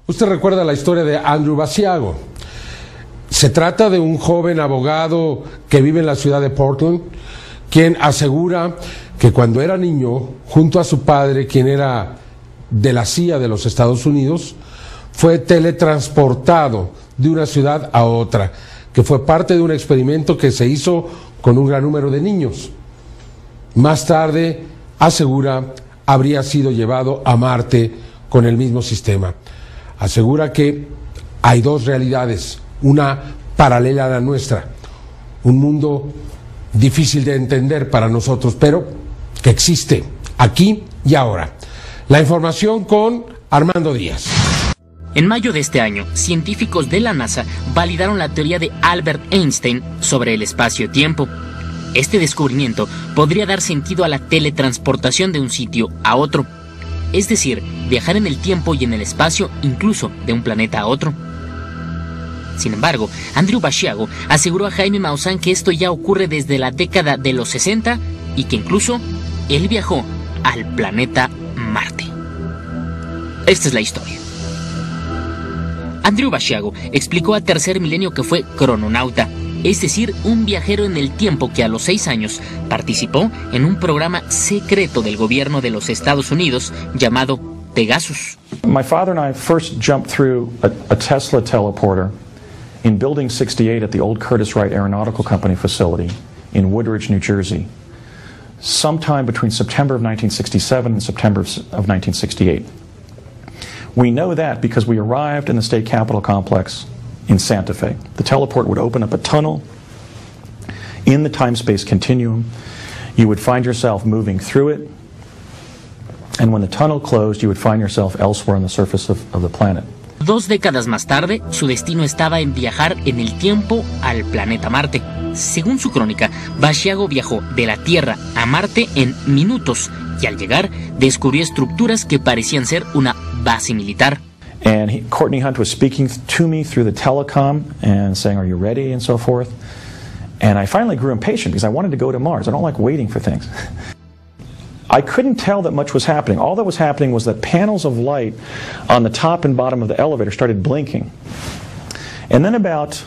Usted recuerda la historia de Andrew Basiago. Se trata de un joven abogado que vive en la ciudad de Portland, quien asegura que cuando era niño, junto a su padre, quien era de la CIA de los Estados Unidos, fue teletransportado de una ciudad a otra, que fue parte de un experimento que se hizo con un gran número de niños. Más tarde, asegura, habría sido llevado a Marte con el mismo sistema. Asegura que hay dos realidades, una paralela a la nuestra, un mundo difícil de entender para nosotros, pero que existe aquí y ahora. La información con Armando Díaz. En mayo de este año, científicos de la NASA validaron la teoría de Albert Einstein sobre el espacio-tiempo. Este descubrimiento podría dar sentido a la teletransportación de un sitio a otro, es decir, viajar en el tiempo y en el espacio, incluso de un planeta a otro. Sin embargo, Andrew Basiago aseguró a Jaime Maussan que esto ya ocurre desde la década de los 60 y que incluso él viajó al planeta Marte. Esta es la historia. Andrew Basiago explicó a Tercer Milenio que fue crononauta, es decir, un viajero en el tiempo que a los 6 años participó en un programa secreto del gobierno de los Estados Unidos llamado Pegasus. My father and I first jumped through a Tesla teleporter in Building 68 at the old Curtiss-Wright Aeronautical Company facility in Woodridge, New Jersey, sometime between September of 1967 and September of 1968. We know that because we arrived in the state capitol complex in Santa Fe. The teleport would open up a tunnel in the time-space continuum. You would find yourself moving through it, and when the tunnel closed, you would find yourself elsewhere on the surface of the planet. 2 décadas más tarde, su destino estaba en viajar en el tiempo al planeta Marte. Según su crónica, Basiago viajó de la Tierra a Marte en minutos y al llegar descubrió estructuras que parecían ser una base militar. And Courtney Hunt was speaking to me through the telecom and saying, "Are you ready?" and so forth. And I finally grew impatient because I wanted to go to Mars. I don't like waiting for things. I couldn't tell that much was happening. All that was happening was that panels of light on the top and bottom of the elevator started blinking. And then about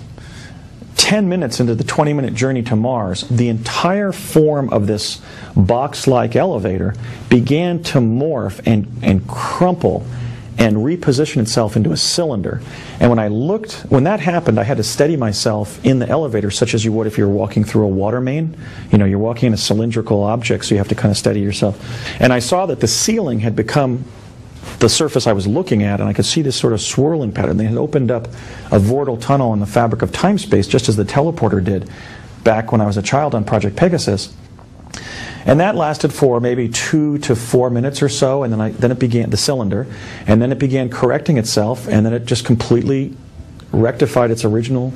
10 minutes into the 20-minute journey to Mars, the entire form of this box-like elevator began to morph and crumple and reposition itself into a cylinder. And when that happened, I had to steady myself in the elevator, such as you would if you were walking through a water main. You know, you're walking in a cylindrical object, so you have to kind of steady yourself. And I saw that the ceiling had become the surface I was looking at, and I could see this sort of swirling pattern. They had opened up a vortal tunnel in the fabric of time-space, just as the teleporter did back when I was a child on Project Pegasus. And that lasted for maybe 2 to 4 minutes or so, and then it began, the cylinder, and then it began correcting itself, and then it just completely rectified its original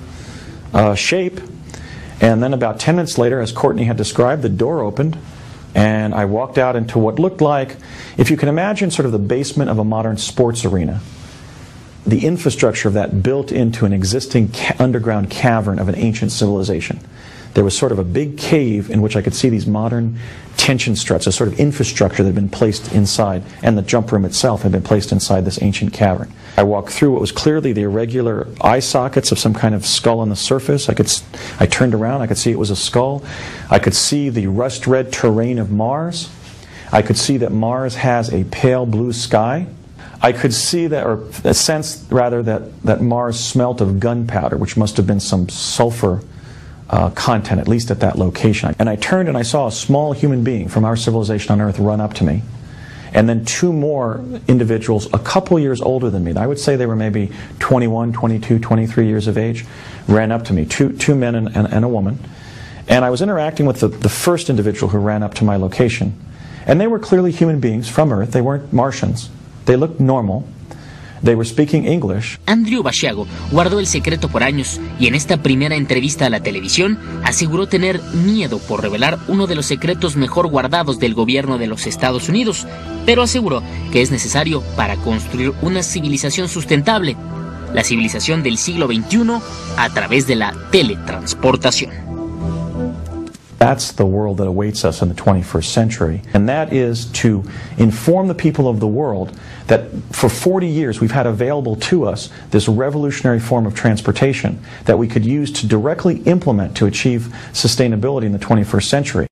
shape. And then about 10 minutes later, as Courtney had described, the door opened, and I walked out into what looked like, if you can imagine sort of the basement of a modern sports arena, the infrastructure of that built into an existing underground cavern of an ancient civilization. There was sort of a big cave in which I could see these modern tension struts, a sort of infrastructure that had been placed inside, and the jump room itself had been placed inside this ancient cavern. I walked through what was clearly the irregular eye sockets of some kind of skull on the surface. I turned around, I could see it was a skull. I could see the rust-red terrain of Mars. I could see that Mars has a pale blue sky. I could see that, or sense rather, that Mars smelt of gunpowder, which must have been some sulfur content, at least at that location. And I turned and I saw a small human being from our civilization on Earth run up to me. And then 2 more individuals a couple years older than me, I would say they were maybe 21, 22, 23 years of age, ran up to me, two men and a woman. And I was interacting with the first individual who ran up to my location. And they were clearly human beings from Earth. They weren't Martians. They looked normal. They were speaking English. Andrew Basiago guardó el secreto por años y en esta primera entrevista a la televisión aseguró tener miedo por revelar uno de los secretos mejor guardados del gobierno de los Estados Unidos, pero aseguró que es necesario para construir una civilización sustentable, la civilización del siglo XXI a través de la teletransportación. That's the world that awaits us in the 21st century. And that is to inform the people of the world that for 40 years we've had available to us this revolutionary form of transportation that we could use to directly implement to achieve sustainability in the 21st century.